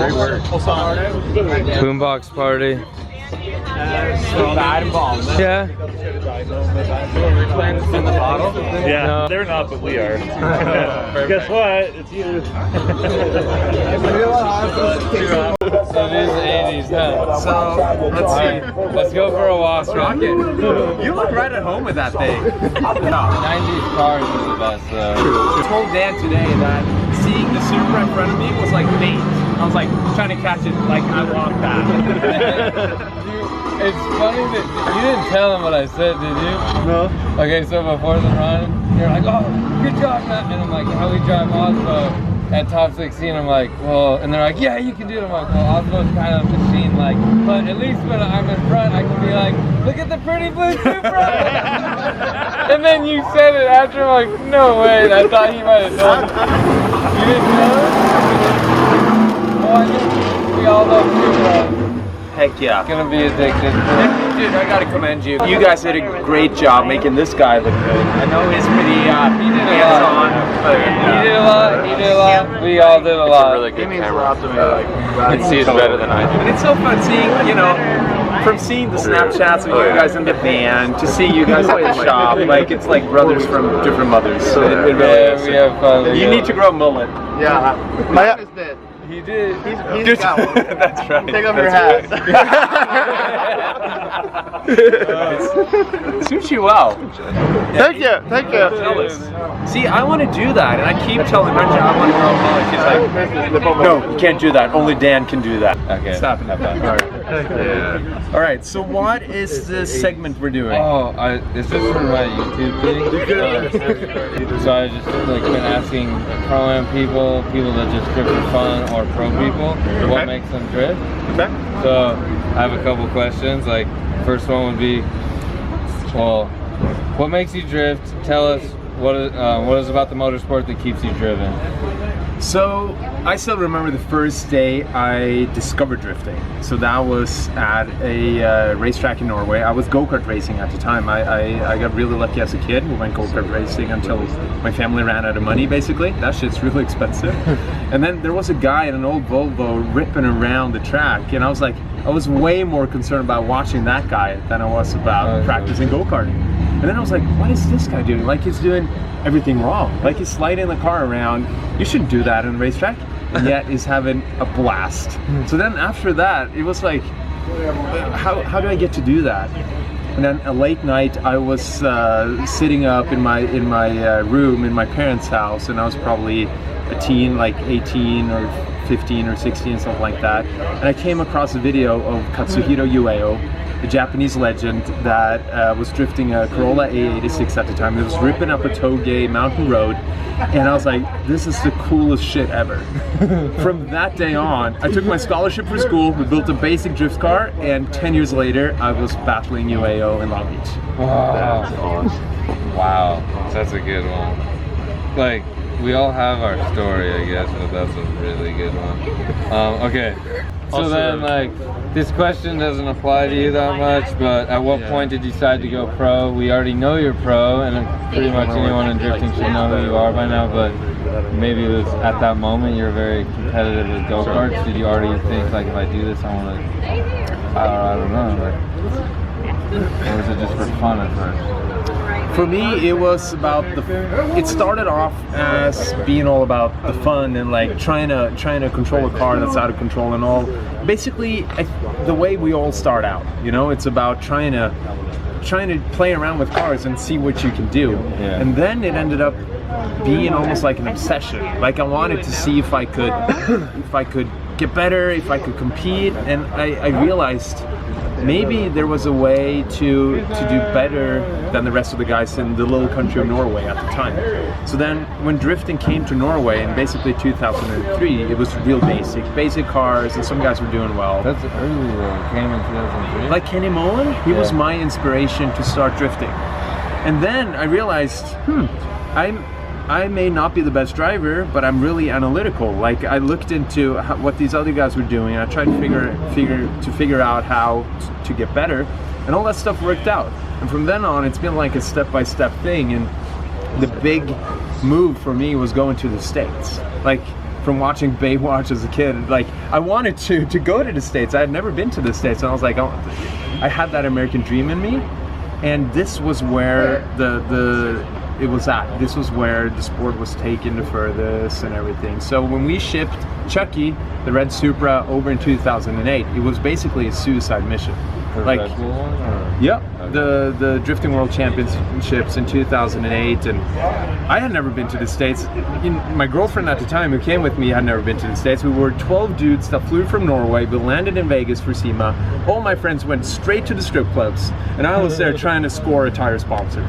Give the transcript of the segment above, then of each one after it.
Great work. Boombox party. Bad involvement. Yeah. In the bottle? Yeah, No. they're not, but we are. Guess what? It's you. So it is 80s, huh? So, let's see. Let's go for a walk. Rocket. You look right at home with that thing. 90s cars is the best though. I told Dan today that seeing the Supra in front of me was like bait. I was like trying to catch it like I walked that. It's funny that you didn't tell him what I said, did you? No. Okay, so before the run, you're like, oh, good job, Matt. And I'm like, how we drive Osbo at top 16? I'm like, well, and they're like, yeah, you can do it. I'm like, well, Osbo's kind of machine like, but at least when I'm in front, I can be like, look at the pretty blue Supra. And then you said it after, I'm like, no way. I thought he might have done it. You didn't know it? Well, I think we all love Supra. Heck yeah. Gonna be addicted. Dude, I gotta commend you. You guys did a great job making this guy look good. I know he's pretty hands-on, but He did a lot. He did a lot. We all did a lot. Really good camera. You can see it better than I do. But it's so fun seeing, you know, from seeing the Snapchats of you guys in the van to see you guys in the shop, like it's like brothers from different mothers. So it really is. We have fun. You need to grow a mullet. Yeah, my is dead. He did. He's got one. That's right. Take off your hat. Suits you well. Thank you, thank you. Jealous. See, I want to do that, and I keep telling Renee I want to grow a mullet. She's like, no, you can't do that. Only Dan can do that. Okay. Stop it. All right. Yeah. All right. So what is this segment we're doing? Oh, is this for my YouTube thing? So I just like been asking pro-am people that just drift for fun, or pro people, what makes them drift. Okay. So I have a couple questions. Like, first one would be, well, what makes you drift? Tell us what is about the motorsport that keeps you driven. So I still remember the first day I discovered drifting. So that was at a racetrack in Norway. I was go-kart racing at the time. I got really lucky as a kid. We went go-kart racing until my family ran out of money, basically. That shit's really expensive. And then there was a guy in an old Volvo ripping around the track, and I was way more concerned about watching that guy than I was about practicing go-karting. And then I was like, what is this guy doing? Like, he's doing everything wrong. Like, he's sliding the car around. You shouldn't do that on a racetrack. And yet he's having a blast. So then after that, it was like, how do I get to do that? And then a late night, I was sitting up in my room in my parents' house, and I was probably a teen, like 18 or 15 or 16, something like that. And I came across a video of Katsuhiro Ueno, a Japanese legend that was drifting a Corolla A86 at the time. It was ripping up a Toge mountain road, and I was like, this is the coolest shit ever. From that day on, I took my scholarship for school, we built a basic drift car, and 10 years later, I was battling Ueno in Long Beach. Wow. That's awesome. Wow, that's a good one. Like, we all have our story, I guess, but that's a really good one. Okay, so also, then, like, this question doesn't apply to you that much, but at what point did you decide to go pro? We already know you're pro, and pretty much anyone in drifting should know who you are by now, but maybe it was at that moment you're very competitive with go-karts. Did you already think, like, if I do this, I want to, I don't know, like, or was it just for fun at first? For me, it was about it started off as being all about the fun and like trying to control a car that's out of control and all. Basically, the way we all start out, you know, it's about trying to play around with cars and see what you can do. Yeah. And then it ended up being almost like an obsession. Like, I wanted to see if I could get better, if I could compete, and I realized maybe there was a way to do better than the rest of the guys in the little country of Norway at the time. So then when drifting came to Norway in basically 2003, it was real basic cars, and some guys were doing well. That's early though, it came in 2003. Like Kenny Mullen, he was my inspiration to start drifting. And then I realized, I may not be the best driver, but I'm really analytical. Like, I looked into what these other guys were doing, and I tried to figure out how to get better, and all that stuff worked out. And from then on, it's been like a step-by-step thing. And the big move for me was going to the States. Like, from watching Baywatch as a kid. Like, I wanted to go to the States. I had never been to the States, and I was like, oh, I had that American dream in me, and this was where it was at. This was where the sport was taken the furthest and everything. So when we shipped Chucky, the red Supra, over in 2008, it was basically a suicide mission. Like, yep, the Drifting World Championships in 2008, and I had never been to the States. My girlfriend at the time, who came with me, had never been to the States. We were 12 dudes that flew from Norway. We landed in Vegas for SEMA. All my friends went straight to the strip clubs, and I was there trying to score a tire sponsor.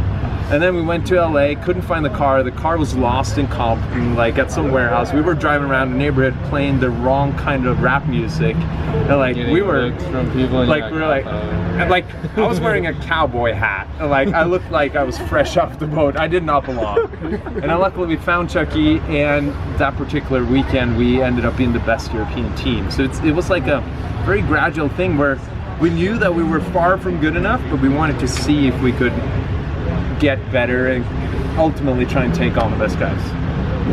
And then we went to LA, couldn't find the car. The car was lost in Compton, like at some warehouse. We were driving around the neighborhood playing the wrong kind of rap music. And like we were from people, like we were like, and like I was wearing a cowboy hat. And like I looked like I was fresh off the boat. I did not belong. And then luckily we found Chucky, and that particular weekend we ended up being the best European team. So it was like a very gradual thing where we knew that we were far from good enough, but we wanted to see if we could get better and ultimately try and take on the best guys.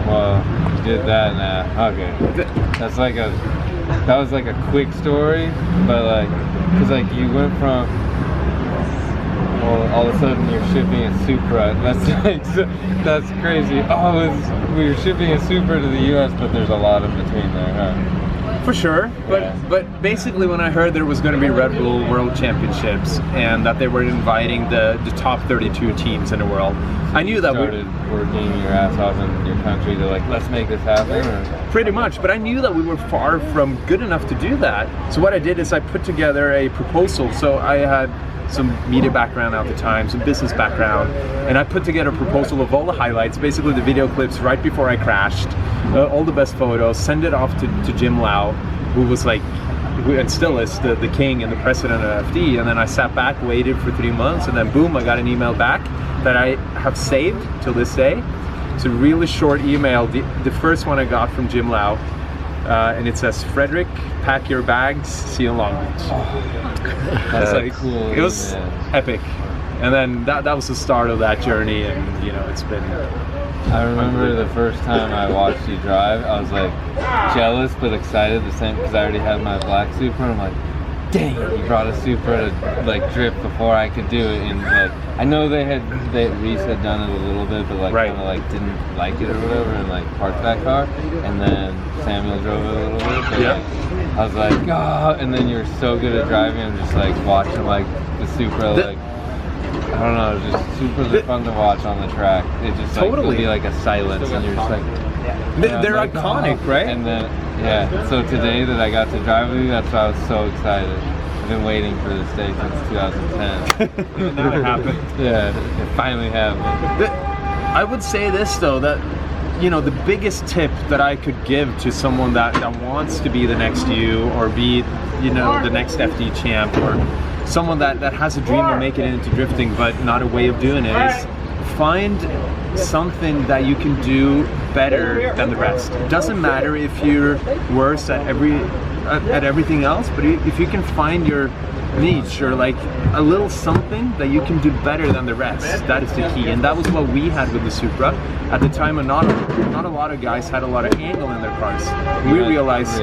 Well, you did that now. Okay. That's like that was like a quick story, but like, cause like you went from, well, all of a sudden you're shipping a Supra. That's like, that's crazy. Oh, we were shipping a Supra to the US, but there's a lot in between there, huh? For sure, but basically when I heard there was going to be Red Bull World Championships and that they were inviting the top 32 teams in the world, I knew that we started working your ass off in your country to like, let's make this happen. Or? Pretty much, but I knew that we were far from good enough to do that. So what I did is I put together a proposal. So I had some media background at the time, some business background, and I put together a proposal of all the highlights, basically the video clips right before I crashed, all the best photos, send it off to Jim Lau, who was like, and still is the king and the president of FD. And then I sat back, waited for 3 months, and then boom, I got an email back that I have saved till this day. It's a really short email, the first one I got from Jim Lau, and it says, "Frederick, pack your bags, see you in Long Beach." That's like, cool. It was epic. And then that was the start of that journey, and you know, it's been I remember the first time I watched you drive, I was like jealous but excited the same, because I already had my black Supra, and I'm like, dang it, you brought a Supra to like drift before I could do it. And like, I know Reese had done it a little bit, but like kind of like didn't like it or whatever, and like parked that car, and then Samuel drove it a little bit, but like, I was like, oh, and then you're so good at driving, I'm just like watching like the Supra, like, I don't know, it's just super fun to watch on the track. It just like, it'll be like a silence, and you're just like, they're like, iconic, right? And then, yeah, so today that I got to drive with you, that's why I was so excited. I've been waiting for this day since 2010. Now it happened. Yeah, it finally happened. I would say this though, that you know, the biggest tip that I could give to someone that wants to be the next you, or be, you know, the next FD champ, or someone that has a dream of making it into drifting but not a way of doing it, is find something that you can do better than the rest. It doesn't matter if you're worse at everything else, but if you can find your niche, or like a little something that you can do better than the rest, that is the key. And that was what we had with the Supra at the time. And not a lot of guys had a lot of angle in their cars. We realized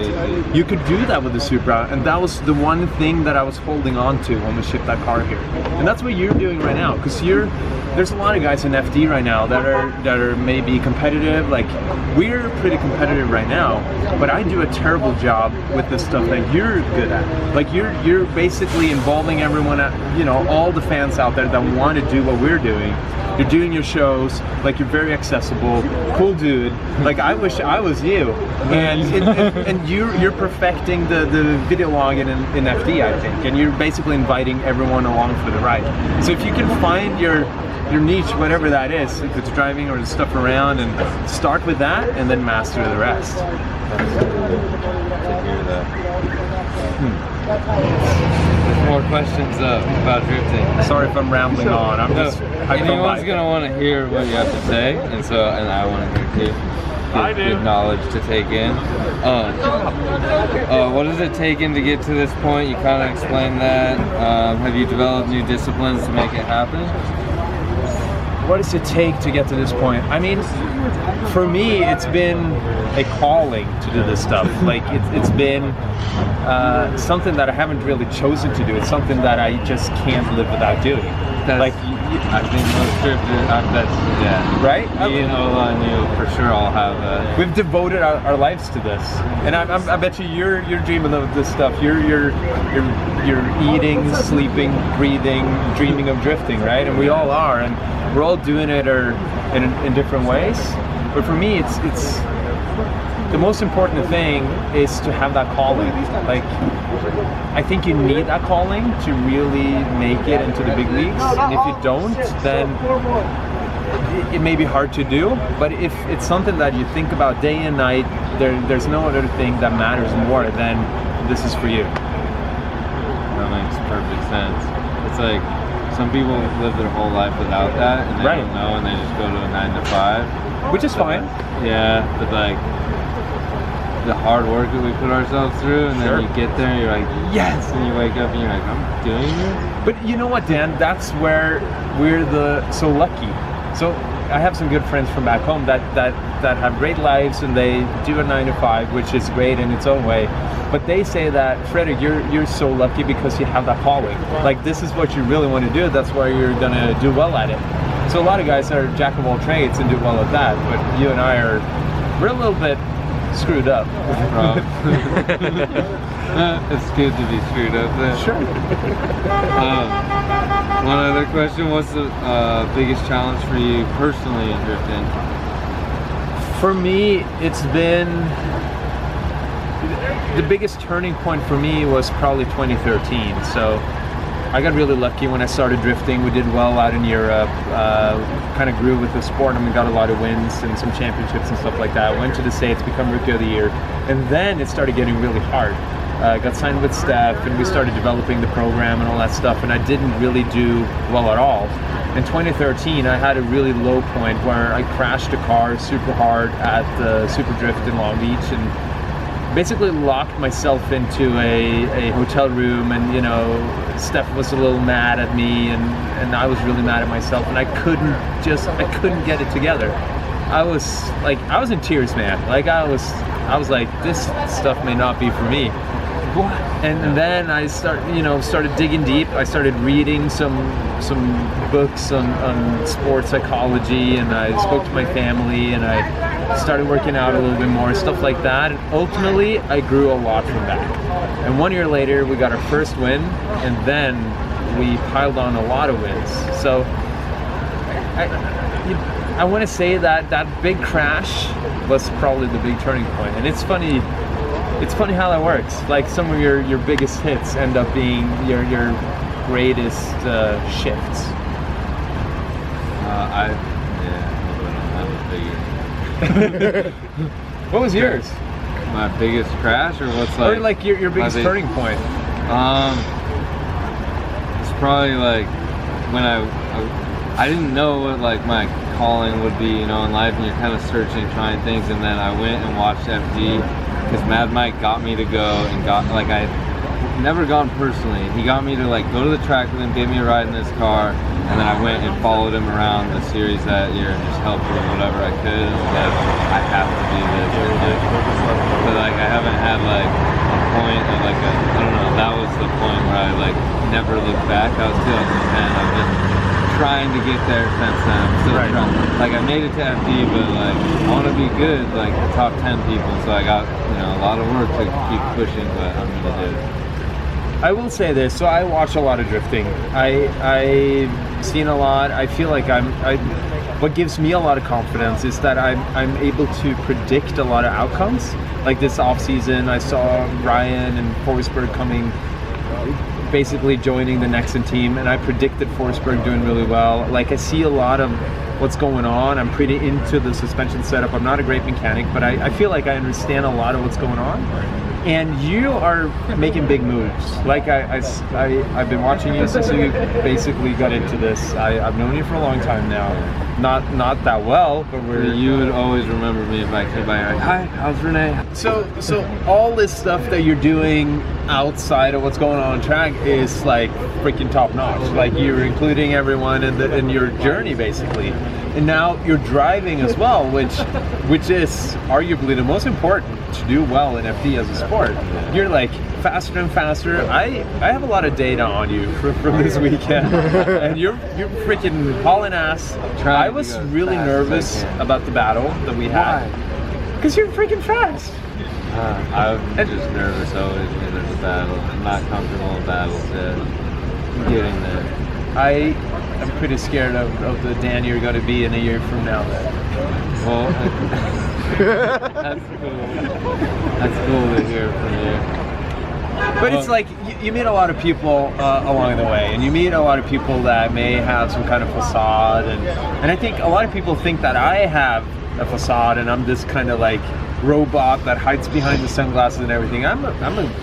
you could do that with the Supra, and that was the one thing that I was holding on to when we shipped that car here. And that's what you're doing right now, because there's a lot of guys in FD right now that are maybe competitive. Like, we're pretty competitive right now, but I do a terrible job with the stuff that you're good at. Like, you're basically involving everyone, you know, all the fans out there that want to do what we're doing. You're doing your shows, like, you're very accessible, cool dude. Like, I wish I was you. And you're perfecting the video log in FD, I think, and you're basically inviting everyone along for the ride. So if you can find your niche, whatever that is, if it's driving or stuff around, and start with that and then master the rest. That's cool to hear that. There's more questions about drifting. Sorry if I'm rambling on. Anyone's gonna want to hear what you have to say, and I want to hear too. Good knowledge to take in. What does it take in to get to this point? You kind of explained that. Have you developed new disciplines to make it happen? what does it take to get to this point? I mean, for me, it's been a calling to do this stuff. Like it's been something that I haven't really chosen to do. It's something that I just can't live without doing. Like I think most drifters, yeah. Right? Me and Ola and you for sure all have that. We've devoted our lives to this, and I bet you you're dreaming of this stuff. You're eating, sleeping, breathing, dreaming of drifting, right? And we all are, and we're all doing it in different ways. But for me, it's the most important thing is to have that calling. Like, I think you need that calling to really make it into the big leagues. And if you don't, then it may be hard to do. But if it's something that you think about day and night, there's no other thing that matters more than this is for you. That makes perfect sense. It's like some people live their whole life without that, and they don't know, and they just go to a 9 to 5, which is fine. Yeah, but like the hard work that we put ourselves through, and then you get there, and you're like, yes, and you wake up and you're like, I'm doing this. But you know what, Dan? That's where we're so lucky. So I have some good friends from back home that have great lives, and they do a 9 to 5, which is great in its own way. But they say that, Fredrik, you're so lucky because you have that calling. Like, this is what you really want to do. That's why you're gonna do well at it. So a lot of guys are jack of all trades and do well at that. But you and I we're a little bit screwed up. It's good to be screwed up then. Sure. One other question, what's the biggest challenge for you personally in drifting? For me, it's been, the biggest turning point for me was probably 2013. So I got really lucky when I started drifting. We did well out in Europe, kind of grew with the sport, and we got a lot of wins and some championships and stuff like that. Went to the States, become Rookie of the Year, and then it started getting really hard. Got signed with Steph, and we started developing the program and all that stuff, and I didn't really do well at all. In 2013, I had a really low point where I crashed a car super hard at the Super Drift in Long Beach, and basically locked myself into a hotel room, and you know, Steph was a little mad at me, and I was really mad at myself, and I couldn't get it together. I was in tears, man. Like I was like, this stuff may not be for me. And then I started digging deep. I started reading some books on sports psychology, and I spoke to my family, and I started working out a little bit more, stuff like that. And ultimately, I grew a lot from that. And 1 year later, we got our first win, and then we piled on a lot of wins. So I want to say that big crash was probably the big turning point. And it's funny how that works. Like, some of your biggest hits end up being your greatest shifts. I don't have a bigger. What was yours? My biggest crash, or what's like? Or like your biggest turning point? It's probably like when I didn't know what like my calling would be, you know, in life, and you're kind of searching, trying things, and then I went and watched FD. Because Mad Mike got me to go, and I'd never gone personally. He got me to like go to the track with him, gave me a ride in his car, and then I went and followed him around the series that year and just helped him whatever I could, and said, I have to do this. But like I haven't had like a point of like I don't know, that was the point where I like never looked back. That was 2010. I've been trying to get there since then. I'm still trying. Like, I made it to FD, but like I want to be good, like the top 10 people. So I got, you know, a lot of work to keep pushing, but I'm gonna do it. I will say this. So I watch a lot of drifting. I've seen a lot. I feel like what gives me a lot of confidence is that I'm able to predict a lot of outcomes. Like this off season, I saw Ryan and Forsberg coming, basically joining the Nexen team, and I predicted Forsberg doing really well. Like, I see a lot of what's going on. I'm pretty into the suspension setup. I'm not a great mechanic, but I feel like I understand a lot of what's going on. And you are making big moves. Like I've been watching you since you basically got into this. I've known you for a long time now. Not that well, but You would always remember me if I came by. Like, hi, how's Renee? So all this stuff that you're doing outside of what's going on track is like freaking top notch. Like you're including everyone in your journey basically. And now you're driving as well, which is arguably the most important to do well in FD as a sport. You're like faster and faster. I have a lot of data on you from this weekend, and you're freaking hauling ass. I was really nervous about the battle that we had. Because you're freaking fast. I'm just nervous always when there's a battle. I'm not comfortable in battles yet. I'm getting there. I'm pretty scared of the Dan you're going to be in a year from now. Well, that's cool. That's cool to hear from you. But it's like you meet a lot of people along the way, and you meet a lot of people that may have some kind of facade, and I think a lot of people think that I have a facade, and I'm this kind of like robot that hides behind the sunglasses and everything. I'm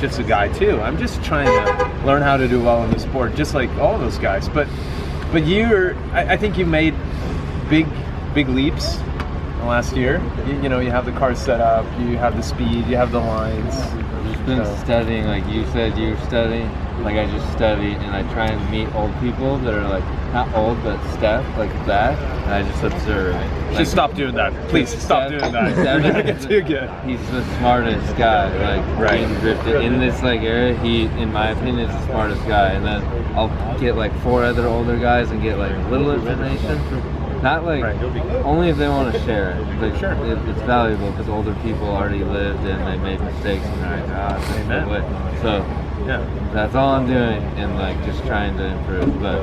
just a guy too. I'm just trying to learn how to do well in the sport, just like all those guys. But I think you made big leaps last year. You know, you have the car set up, you have the speed, you have the lines. I've been studying, like you said you were studying. Like I just studied, and I try and meet old people that are like not old but Steph, like that. And I just observe. Like, just stop doing that, please. Stop doing that. You're gonna get too good. He's the smartest guy, like in drifted in this like area. He, in my opinion, is the smartest guy. And then I'll get like 4 other older guys and get like a little information from. Not like, only if they want to share it. Like, sure, it's valuable because older people already lived and they made mistakes and they're like, that's the way. So, yeah, that's all I'm doing and like just trying to improve. But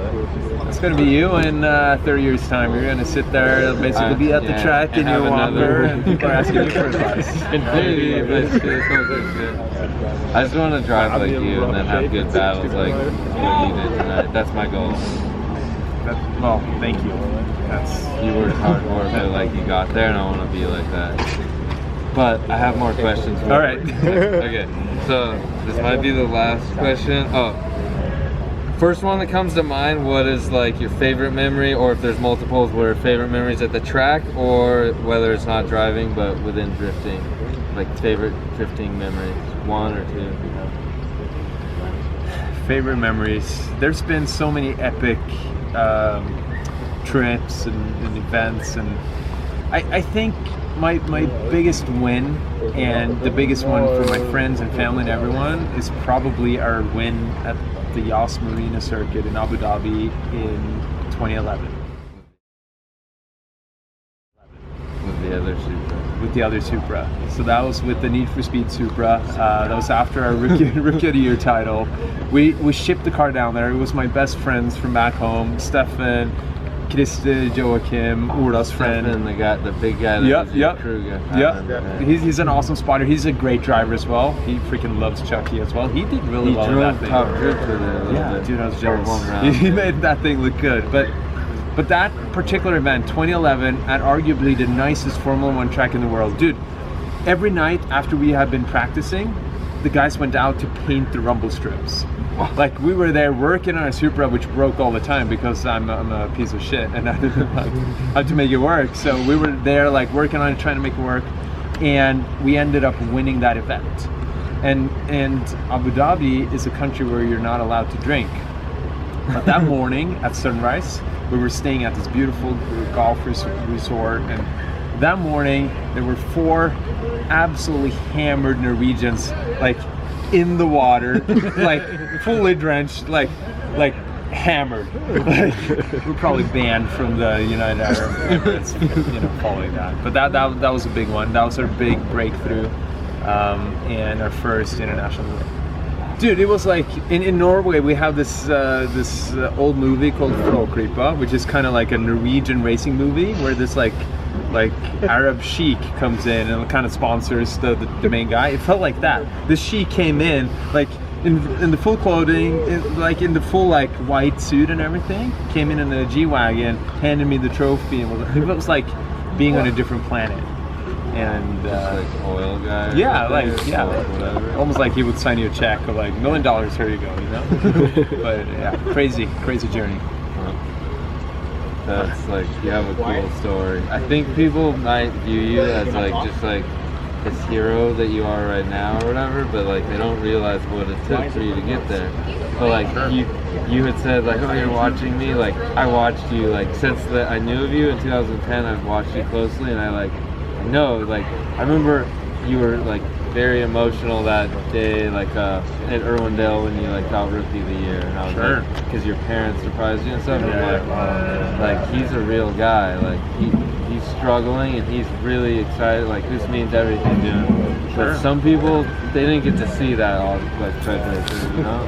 it's going to be you in 30 years' time. You're going to sit there, basically be at the track in your walker and people are asking you for advice. Maybe, I just want to drive like you and then have good battles like what you did tonight. That's my goal. Well, thank you. You worked hard for it, but like you got there, and I want to be like that. But I have more questions. All right. Okay, so this might be the last question. Oh, first one that comes to mind. What is like your favorite memory, or if there's multiples, what are favorite memories at the track, or whether it's not driving but within drifting, like favorite drifting memories, 1 or 2. Favorite memories. There's been so many epic trips and events, and I think my biggest win and the biggest one for my friends and family and everyone is probably our win at the Yas Marina circuit in Abu Dhabi in 2011. With the other Supra. So that was with the Need for Speed Supra. That was after our rookie of the year title. We shipped the car down there. It was my best friends from back home, Stefan, Christer, Joachim, Ola's friend. And the big guy that was your crew guy. Yep. He's an awesome spotter. He's a great driver as well. He freaking loves Chucky as well. He did really well in that thing. Top drift with it. Yeah, dude, I was jealous. He made that thing look good. But that particular event, 2011, at arguably the nicest Formula 1 track in the world. Dude, every night after we had been practicing, the guys went out to paint the rumble strips. Like, we were there working on a Supra, which broke all the time because I'm a piece of shit and I didn't like how to make it work. So we were there like working on it, trying to make it work, and we ended up winning that event. And Abu Dhabi is a country where you're not allowed to drink. But that morning at sunrise, we were staying at this beautiful golf resort, and that morning there were 4 absolutely hammered Norwegians, like in the water, like fully drenched, like hammered. Like, we're probably banned from the United Arab Emirates, following that. But that was a big one. That was our big breakthrough, and our first international. Dude, it was like in Norway we have this old movie called FREDRIC, which is kind of like a Norwegian racing movie where this like Arab sheik comes in and kind of sponsors the main guy. It felt like that. The sheik came in like in the full clothing, in the full like white suit and everything. Came in a G-Wagon, handed me the trophy, and it was like being on a different planet. and like oil guy. yeah, right like there, yeah, or whatever. almost like he would sign you a check of like $1 million. Here you go, you know. But yeah, crazy journey. That's like, you have a cool story. I think people might view you as like just like this hero that you are right now or whatever, but like they don't realize what it took for you to get there. But like you had said like, oh, you're watching me. Like I watched you like since I knew of you in 2010. I've watched you closely, and I know like I remember you were like very emotional that day, like at Irwindale when you like got Rookie of the Year, and I was like, because your parents surprised you and stuff. And I'm like he's a real guy. Like he's struggling and he's really excited. Like this means everything to him. But some people, they didn't get to see that all like FREDRIC, you know.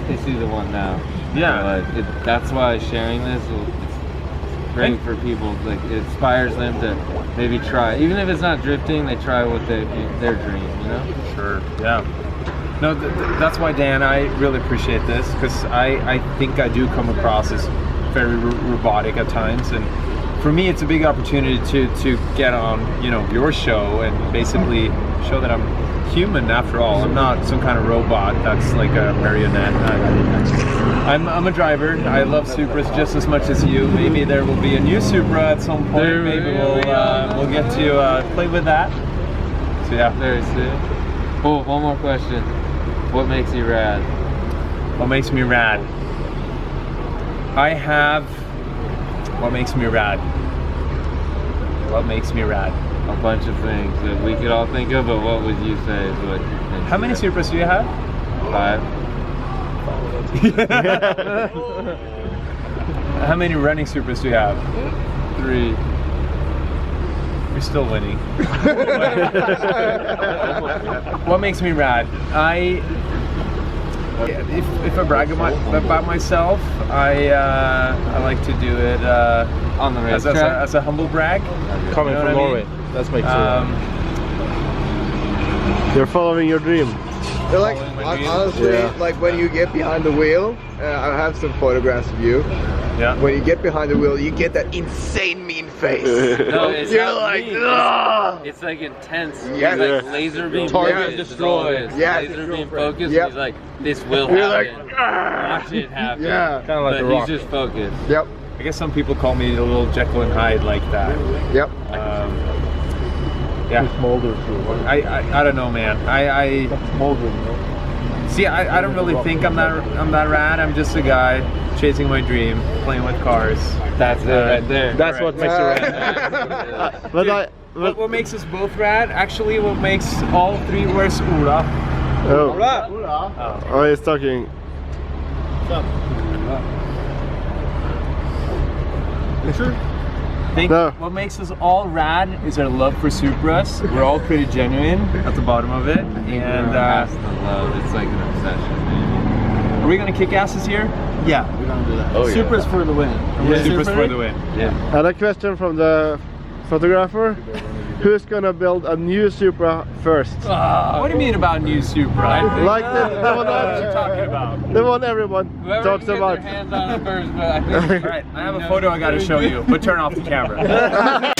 They see the one now. Yeah. So, like that's why sharing this. Great for people, like it inspires them to maybe try, even if it's not drifting, they try what their dream, you know. Sure. Yeah. No, that's why, Dan, I really appreciate this, because I think I do come across as very robotic at times, and for me it's a big opportunity to get on, you know, your show and basically show that I'm human after all. I'm not some kind of robot that's like a marionette. I'm a driver. I love Supras just as much as you. Maybe there will be a new Supra at some point. Maybe we'll get to play with that. So yeah. Very soon. Oh, one more question. What makes you rad? What makes me rad? What makes me rad? What makes me rad? A bunch of things that we could all think of, but what would you say is what makes How many you rad? Supras do you have? 5. How many running Supras do you have? 3. You're still winning. What makes me rad? If I brag about myself, I like to do it On the as racetrack? a humble brag. Coming You know from what I Norway. mean? That's my You're following your dream. They're like, Following my honestly, Yeah. like when you get behind the wheel, I have some photographs of you. Yeah. When you get behind the wheel, you get that insane mean face. No, it's You're not like, mean. "Ugh." It's like intense. Yeah. It's like laser beam Target focused. destroyed. It's Yeah. laser beam focused. Yep. He's like, this will You're like, happen. "Ugh." Watch it happen. Yeah. Kind of like But The he's Rock. just focused. Yep. I guess some people call me a little Jekyll and Hyde like that. Yep. Yeah. Smolder I don't know, man. I see. I don't really think I'm that rad. I'm just a guy chasing my dream, playing with cars. That's it right there. That's what makes you rad. But What makes us both rad? Actually, what makes all three? Where's Ola? oh, he's talking. I think No. what makes us all rad is our love for Supras. We're all pretty genuine at the bottom of it, and Past the love. It's like an obsession, man. are we gonna kick asses here? Yeah, we're gonna do that. Oh, yeah. Supras for the win. Supras for the win. Yeah. And a question from the photographer. Who's gonna build a new Supra first? What do you mean about new Supra? Like the one What are you talking about? the one everyone Whoever talks can get about. their hands on it first, but I think All right, I have a photo I gotta show you, but turn off the camera.